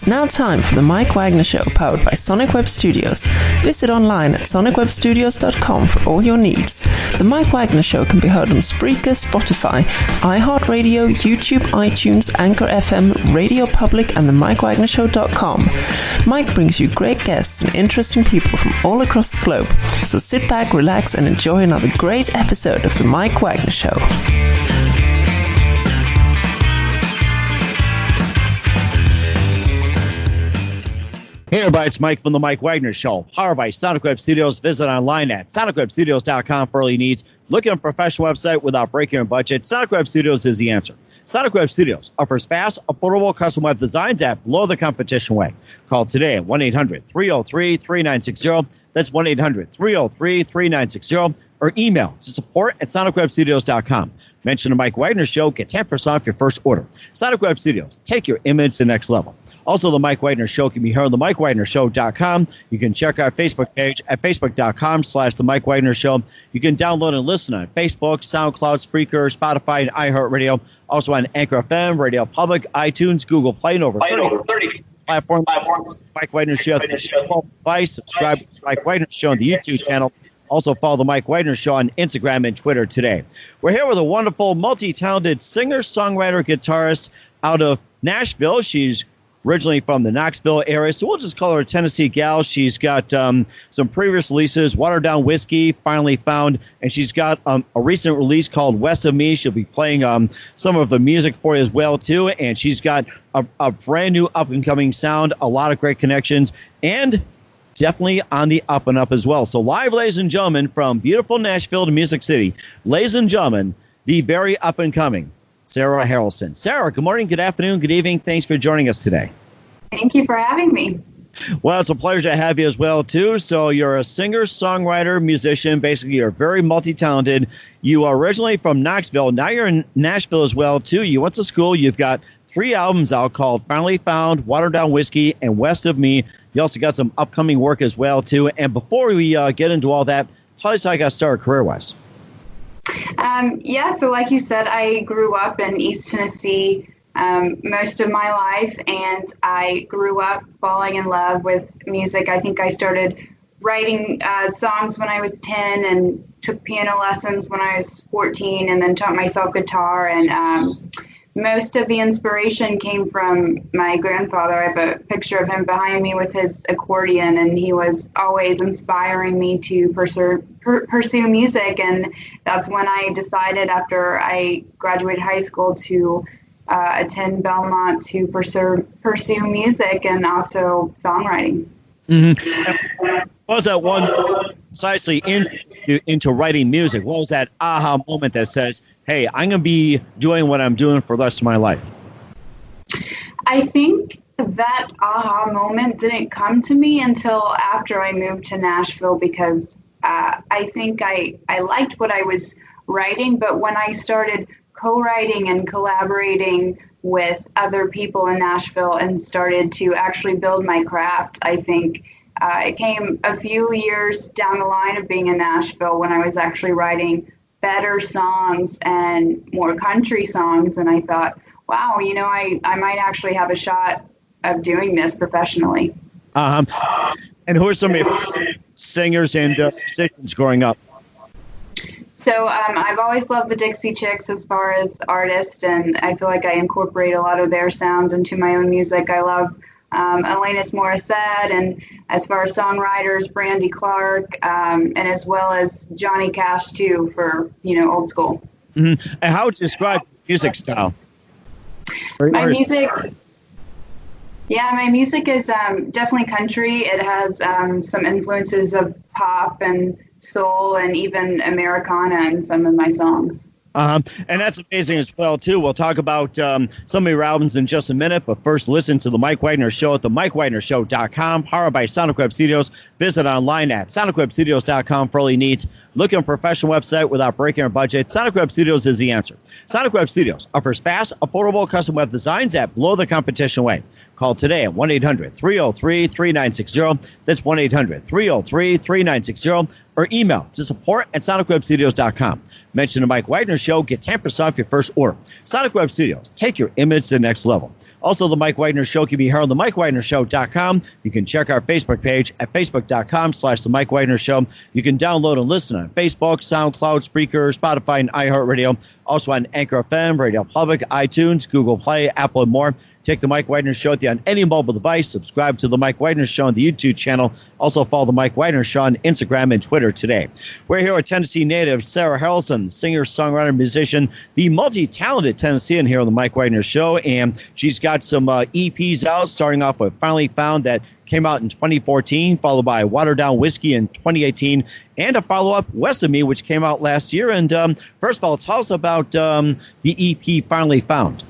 now time for the Mike Wagner Show, powered by Sonic Web Studios. Visit online at sonicwebstudios.com for all your needs. The Mike Wagner Show can be heard on Spreaker, Spotify, iHeartRadio, YouTube, iTunes, Anchor FM, Radio Public, and the MikeWagnerShow.com. Mike brings you great guests and interesting people from all across the globe. So sit back, relax, and enjoy another great episode of the Mike Wagner Show. Hey everybody, it's Mike from the Mike Wagner Show, powered by Sonic Web Studios. Visit online at sonicwebstudios.com for all your needs. Looking at a professional website without breaking your budget, Sonic Web Studios is the answer. Sonic Web Studios offers fast, affordable custom web designs at below the competition way. Call today at 1-800-303-3960. That's 1-800-303-3960. Or email to support@sonicwebstudios.com. Mention the Mike Wagner Show, get 10% off your first order. Sonic Web Studios, take your image to the next level. Also, the Mike Wagner Show can be heard on the MikeWagnerShow.com. You can check our Facebook page at facebook.com/the Mike Wagner Show. You can download and listen on Facebook, SoundCloud, Spreaker, Spotify, and iHeartRadio. Also on Anchor FM, Radio Public, iTunes, Google Play, and over 30 platforms. Mike Wagner Show. Subscribe to the Mike Wagner Show on the YouTube channel. Also follow the Mike Wagner Show on Instagram and Twitter today. We're here with a wonderful, multi-talented singer, songwriter, guitarist out of Nashville. She's originally from the Knoxville area, so we'll just call her a Tennessee gal. She's got some previous releases, Watered Down Whiskey, Finally Found, and she's got a recent release called West of Me. She'll be playing some of the music for you as well, too, and she's got a brand new up-and-coming sound, a lot of great connections, and definitely on the up and up as well. So live, ladies and gentlemen, from beautiful Nashville to Music City, ladies and gentlemen, the very up-and-coming Sarah Harralson. Sarah, good morning, good afternoon, good evening. Thanks for joining us today. Thank you for having me. Well, it's a pleasure to have you as well, too. So you're a singer, songwriter, musician. Basically, you're very multi-talented. You are originally from Knoxville. Now you're in Nashville as well, too. You went to school. You've got 3 albums out called Finally Found, Watered Down Whiskey, and West of Me. You also got some upcoming work as well, too. And before we get into all that, tell us how you got started career-wise. So like you said, I grew up in East Tennessee most of my life, and I grew up falling in love with music. I think I started writing songs when I was 10 and took piano lessons when I was 14, and then taught myself guitar. And most of the inspiration came from my grandfather. I have a picture of him behind me with his accordion, and he was always inspiring me to pursue music. And that's when I decided, after I graduated high school, to attend Belmont to pursue music and also songwriting. Mm-hmm. What was that one precisely into writing music? What was that aha moment that says, hey, I'm going to be doing what I'm doing for the rest of my life? I think that aha moment didn't come to me until after I moved to Nashville, because I think I liked what I was writing, but when I started co-writing and collaborating with other people in Nashville and started to actually build my craft, I think it came a few years down the line of being in Nashville when I was actually writing better songs and more country songs. And I thought, wow, I might actually have a shot of doing this professionally. And who are some of your singers and musicians growing up? So I've always loved the Dixie Chicks as far as artists, and I feel like I incorporate a lot of their sounds into my own music. I love Alanis Morissette, and as far as songwriters, Brandy Clark, and as well as Johnny Cash too, for old school. Mm-hmm. And how would you describe music style? My music is definitely country. It has some influences of pop and soul and even Americana in some of my songs. And that's amazing as well, too. We'll talk about some of your albums in just a minute, but first listen to the Mike Wagner Show at the MikeWagnerShow.com, powered by Sonic Web Studios. Visit online at SonicWebStudios.com for all your needs. Look at a professional website without breaking our budget. Sonic Web Studios is the answer. Sonic Web Studios offers fast, affordable custom web designs at below the competition way. Call today at 1-800-303-3960. That's 1-800-303-3960. Or email to support@sonicwebstudios.com. Mention the Mike Wagner Show, get 10% off your first order. Sonic Web Studios, take your image to the next level. Also, the Mike Wagner Show can be heard on the MikeWagnerShow.com. You can check our Facebook page at Facebook.com/The Mike Wagner Show. You can download and listen on Facebook, SoundCloud, Spreaker, Spotify, and iHeartRadio. Also on Anchor FM, Radio Public, iTunes, Google Play, Apple, and more. Take the Mike Wagner Show on any mobile device. Subscribe to the Mike Wagner Show on the YouTube channel. Also follow the Mike Wagner Show on Instagram and Twitter today. We're here with Tennessee native Sarah Harralson, singer, songwriter, musician, the multi-talented Tennessean here on the Mike Wagner Show. And she's got some EPs out, starting off with Finally Found that came out in 2014, followed by Watered Down Whiskey in 2018, and a follow-up, West of Me, which came out last year. And first of all, tell us about the EP Finally Found.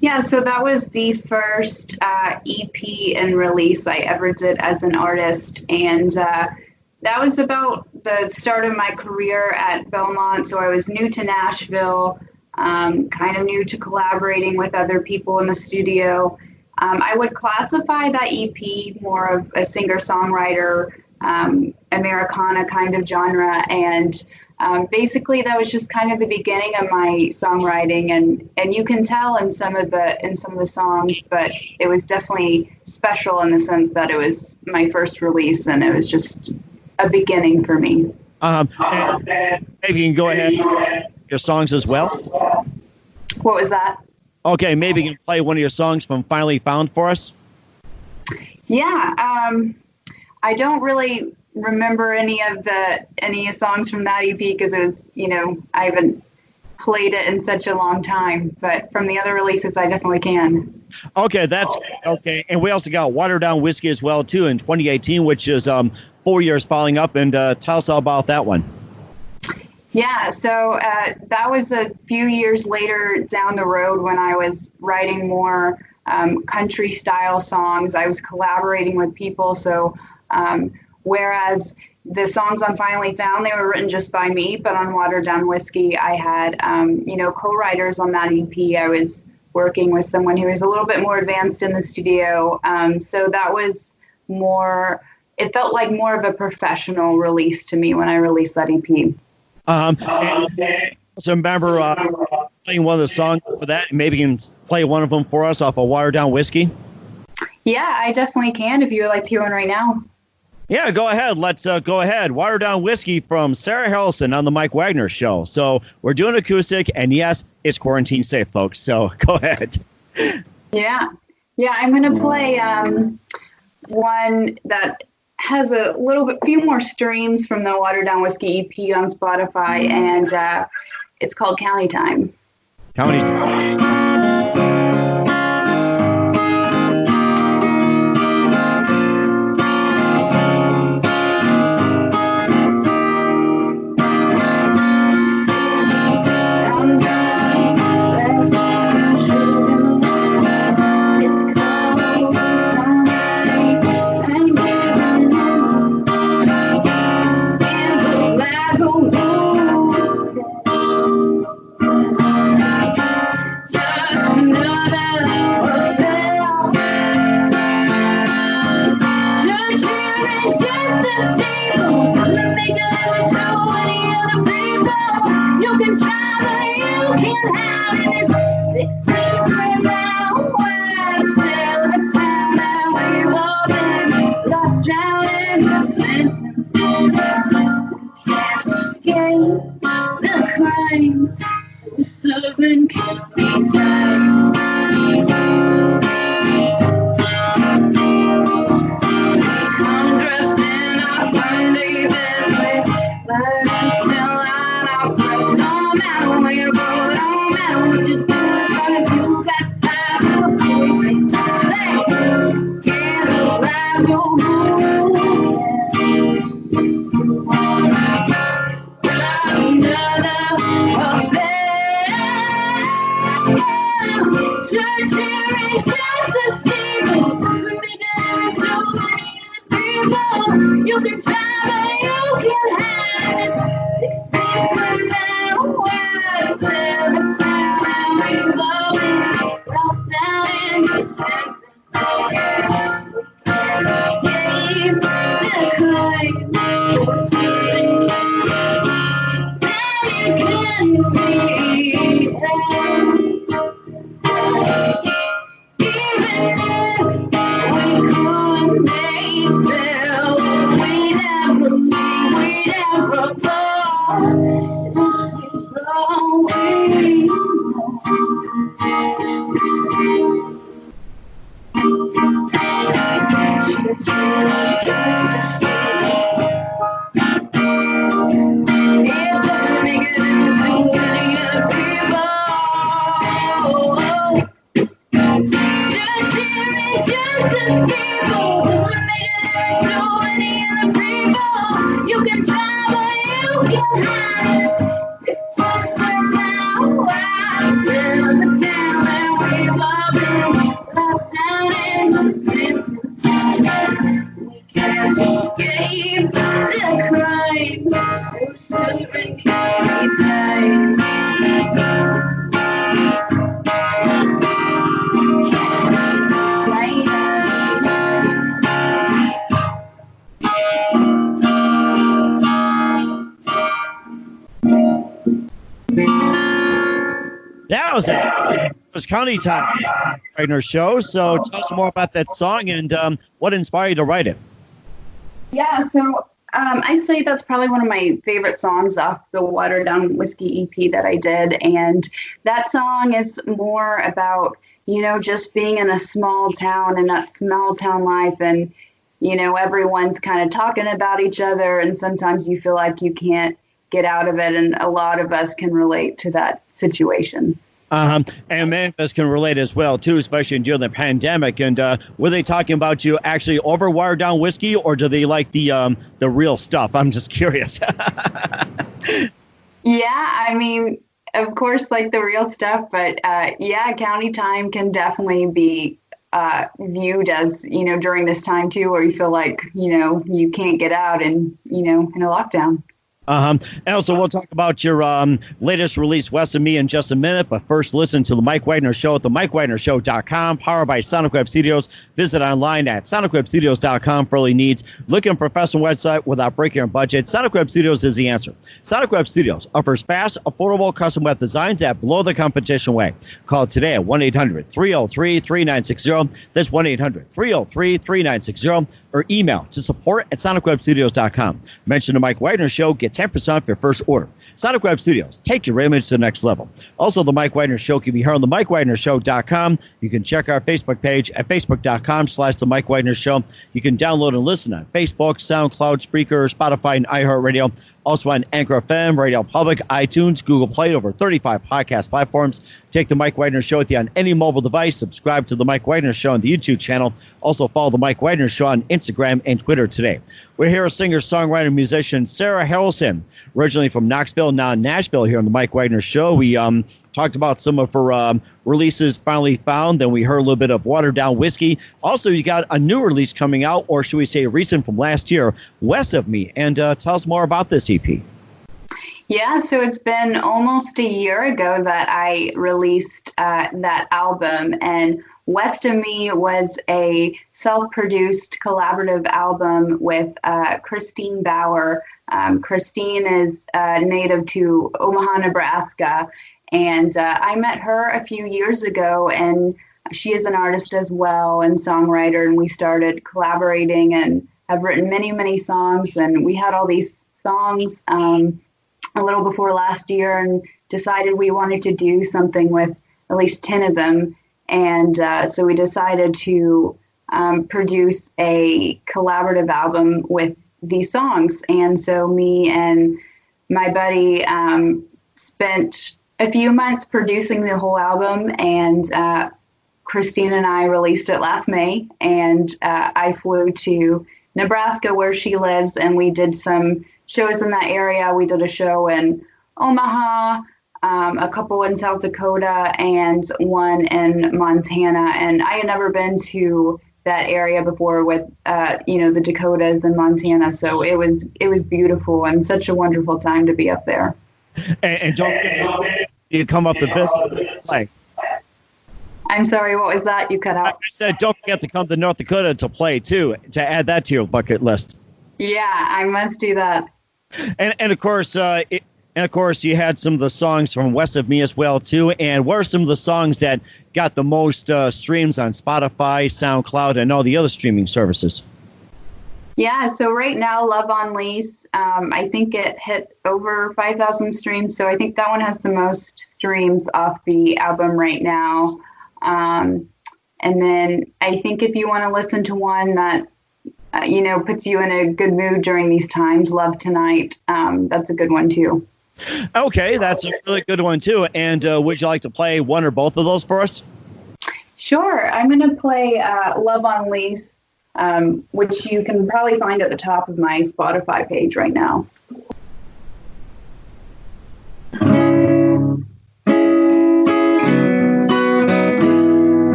Yeah, so that was the first EP and release I ever did as an artist. And that was about the start of my career at Belmont. So I was new to Nashville, kind of new to collaborating with other people in the studio. I would classify that EP more of a singer-songwriter, Americana kind of genre. And basically, that was just kind of the beginning of my songwriting, and you can tell in some of the songs, but it was definitely special in the sense that it was my first release, and it was just a beginning for me. Maybe you can go ahead your songs as well. What was that? Okay, maybe you can play one of your songs from Finally Found for us. Yeah, I don't really remember any songs from that EP because it was, I haven't played it in such a long time, but from the other releases I definitely can. Okay, that's okay. And we also got Watered Down Whiskey as well too in 2018, which is 4 years following up, and tell us all about that one. Yeah, so that was a few years later down the road when I was writing more country style songs. I was collaborating with people, so whereas the songs on Finally Found, they were written just by me, but on Watered Down Whiskey, I had, co-writers on that EP. I was working with someone who was a little bit more advanced in the studio. So that was it felt like more of a professional release to me when I released that EP. So remember playing one of the songs for that? Maybe you can play one of them for us off of Watered Down Whiskey? Yeah, I definitely can if you would like to hear one right now. Yeah, go ahead. Let's go ahead. Watered Down Whiskey from Sarah Harralson on the Mike Wagner Show. So we're doing acoustic, and yes, it's quarantine safe, folks. So go ahead. Yeah, I'm going to play one that has a few more streams from the Watered Down Whiskey EP on Spotify, and it's called County Time. County Time. oh. Just here is just a steeple. Doesn't make it so many other people. You can try, but you can hide. It's just for now. I still in the town and we've all been locked down in the sentence. We can't escape the crime. So soon can't be tied. That was it. It was County Time, Wagner Show. So tell us more about that song and what inspired you to write it. Yeah, so I'd say that's probably one of my favorite songs off the Watered Down Whiskey EP that I did. And that song is more about, you know, just being in a small town and that small town life. And, you know, everyone's kind of talking about each other. And sometimes you feel like you can't get out of it. And a lot of us can relate to that situation. And many of us can relate as well, too, especially during the pandemic. And were they talking about you actually over watered down whiskey, or do they like the real stuff? I'm just curious. Yeah, I mean, of course, like the real stuff. But yeah, County Time can definitely be viewed as, you know, during this time, too, where you feel like, you know, you can't get out and, you know, in a lockdown. And also, we'll talk about your latest release, West of Me, in just a minute. But first, listen to The Mike Wagner Show at themikewagnershow.com, powered by Sonic Web Studios. Visit online at sonicwebstudios.com for all your needs. Looking for a professional website without breaking your budget? Sonic Web Studios is the answer. Sonic Web Studios offers fast, affordable custom web designs at below the competition way. Call today at 1-800-303-3960. That's 1-800-303-3960. Or email to support@sonicwebstudios.com. Mention the Mike Wagner Show. Get 10% off your first order. Sonic Web Studios. Take your image to the next level. Also, the Mike Wagner Show can be heard on themikewagnershow.com. You can check our Facebook page at facebook.com/the Mike Wagner Show. You can download and listen on Facebook, SoundCloud, Spreaker, Spotify, and iHeartRadio. Also on Anchor FM, Radio Public, iTunes, Google Play, over 35 podcast platforms. Take the Mike Wagner Show with you on any mobile device. Subscribe to the Mike Wagner Show on the YouTube channel. Also follow the Mike Wagner Show on Instagram and Twitter today. We're here with singer, songwriter, musician Sarah Harralson, originally from Knoxville, now in Nashville, here on the Mike Wagner Show. We talked about some of her releases finally found. Then we heard a little bit of Watered Down Whiskey. Also, you got a new release coming out, or should we say recent from last year, West of Me. And tell us more about this EP. Yeah, so it's been almost a year ago that I released that album, and West of Me was a self-produced collaborative album with Christine Bauer. Christine is native to Omaha, Nebraska, and I met her a few years ago, and she is an artist as well and songwriter, and we started collaborating and have written many, many songs, and we had all these songs a little before last year and decided we wanted to do something with at least 10 of them. And so we decided to produce a collaborative album with these songs. And so me and my buddy spent a few months producing the whole album, and Christine and I released it last May. And I flew to Nebraska where she lives, and we did some shows in that area. We did a show in Omaha, a couple in South Dakota, and one in Montana. And I had never been to that area before with, the Dakotas and Montana. So it was beautiful and such a wonderful time to be up there. And don't forget, you come up the business like. I'm sorry, what was that? You cut out. I said, don't forget to come to North Dakota to play too, to add that to your bucket list. Yeah, I must do that. And of course, you had some of the songs from West of Me as well too. And what are some of the songs that got the most streams on Spotify, SoundCloud, and all the other streaming services? Yeah, so right now, Love on Lease, I think it hit over 5,000 streams. So I think that one has the most streams off the album right now. And then I think if you want to listen to one that, puts you in a good mood during these times, Love Tonight, that's a good one too. Okay, that's a really good one, too. And would you like to play one or both of those for us? Sure. I'm going to play Love on Lease, which you can probably find at the top of my Spotify page right now.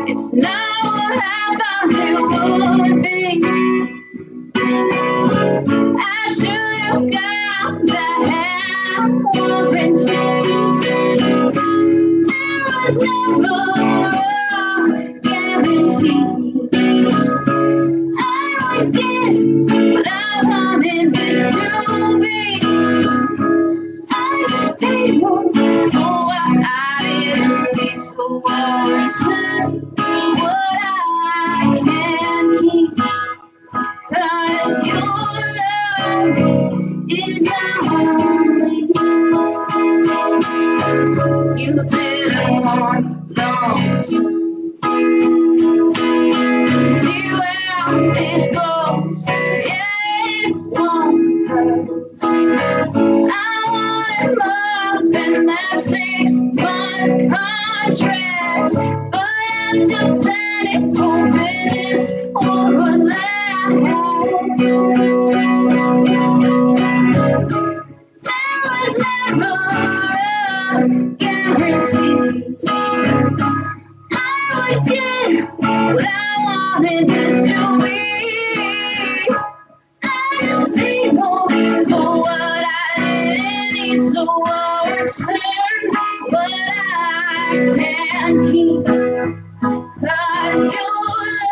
It's not what I thought it would be. I should have got the hand warranty. There was never a guarantee. I did what I wanted this to be. I just paid more for what I didn't need, so I'll return what I can keep. 'Cause your love is only you didn't want no to. See where this goes, it won't hurt. I wanted more than that 6-month contract, but I still said it, hoping this would last. There was never a guarantee. I would get what I wanted this to be. I just paid more for what I didn't need, so I'll return what I can keep. 'Cause your love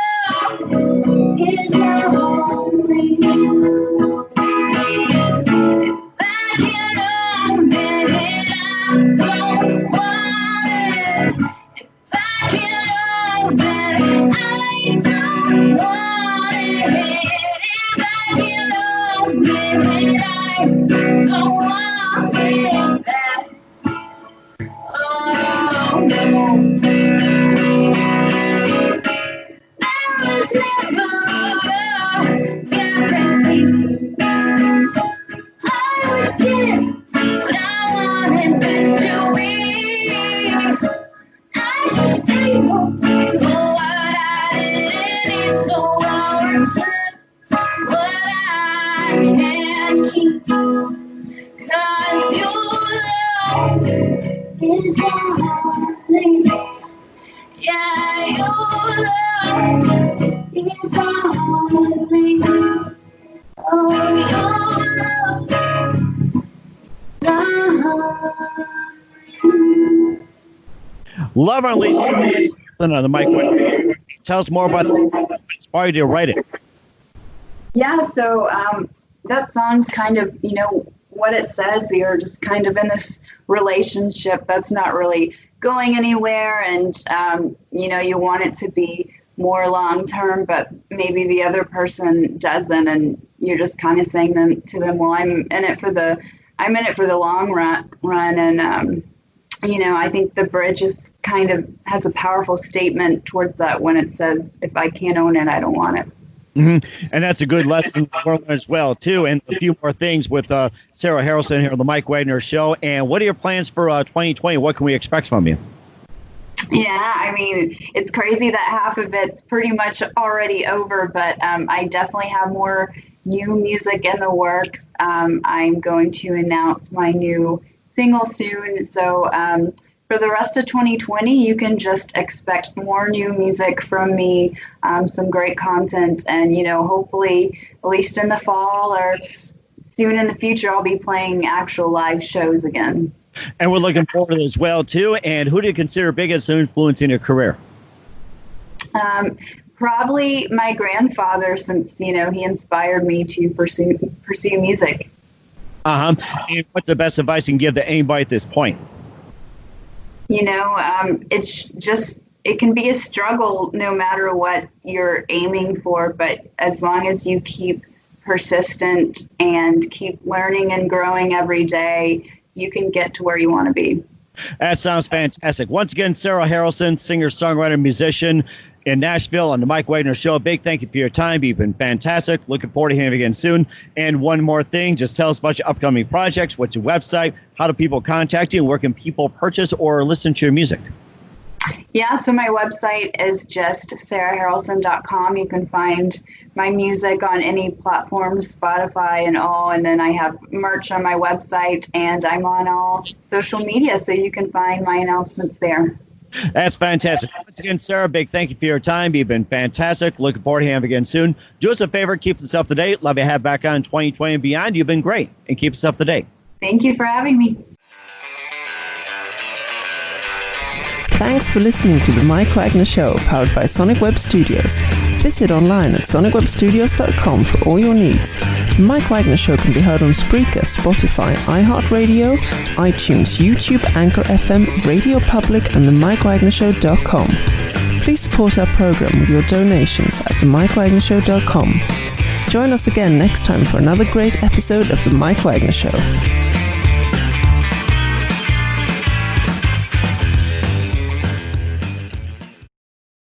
is only if I can own it, I don't want it. If I can own it, I don't want it. If I can own it, I don't want it back. Oh, no. There was never a guarantee. I would get what I wanted this to be. I just paid more for what I didn't need, so I'll return what I can keep. 'Cause your love is only, yeah, your love is only, oh, your love is Love Unleashed on the Mike Wagner. Tell us more about what inspired you to write it. Yeah, so that song's kind of, what it says. You're just kind of in this relationship that's not really going anywhere, and, you want it to be more long-term, but maybe the other person doesn't, and you're just kind of saying to them, well, I'm in it for the long run, and, I think the bridge is kind of has a powerful statement towards that when it says, if I can't own it, I don't want it. Mm-hmm. And that's a good lesson to learn as well, too. And a few more things with Sarah Harralson here on the Mike Wagner Show. And what are your plans for 2020? What can we expect from you? Yeah, I mean, it's crazy that half of it's pretty much already over, but I definitely have more new music in the works. I'm going to announce my new single soon. So for the rest of 2020, you can just expect more new music from me, some great content, and, hopefully, at least in the fall or soon in the future, I'll be playing actual live shows again. And we're looking forward to it as well, too. And who do you consider biggest influence in your career? Probably my grandfather, since, he inspired me to pursue music. And what's the best advice you can give to anybody at this point? It's just it can be a struggle no matter what you're aiming for, but as long as you keep persistent and keep learning and growing every day, you can get to where you want to be. That sounds fantastic. Once again, Sarah Harralson, singer, songwriter, musician in Nashville on the Mike Wagner Show. Big thank you for your time. You've been fantastic. Looking forward to hearing you again soon. And one more thing, just tell us about your upcoming projects. What's your website? How do people contact you? And where can people purchase or listen to your music? Yeah, so my website is just sarahharralson.com. You can find my music on any platform, Spotify and all, and then I have merch on my website, and I'm on all social media, so you can find my announcements there. That's fantastic. Once again, Sarah, big thank you for your time. You've been fantastic. Looking forward to having you again soon. Do us a favor, keep us up to date. Love you to have back on 2020 and beyond. You've been great, and keep us up to date. Thank you for having me. Thanks for listening to the Mike Wagner Show, powered by Sonic Web Studios. Visit online at sonicwebstudios.com for all your needs. The Mike Wagner Show can be heard on Spreaker, Spotify, iHeartRadio, iTunes, YouTube, Anchor FM, Radio Public, and themikewagnershow.com. Please support our program with your donations at themikewagnershow.com. Join us again next time for another great episode of The Mike Wagner Show.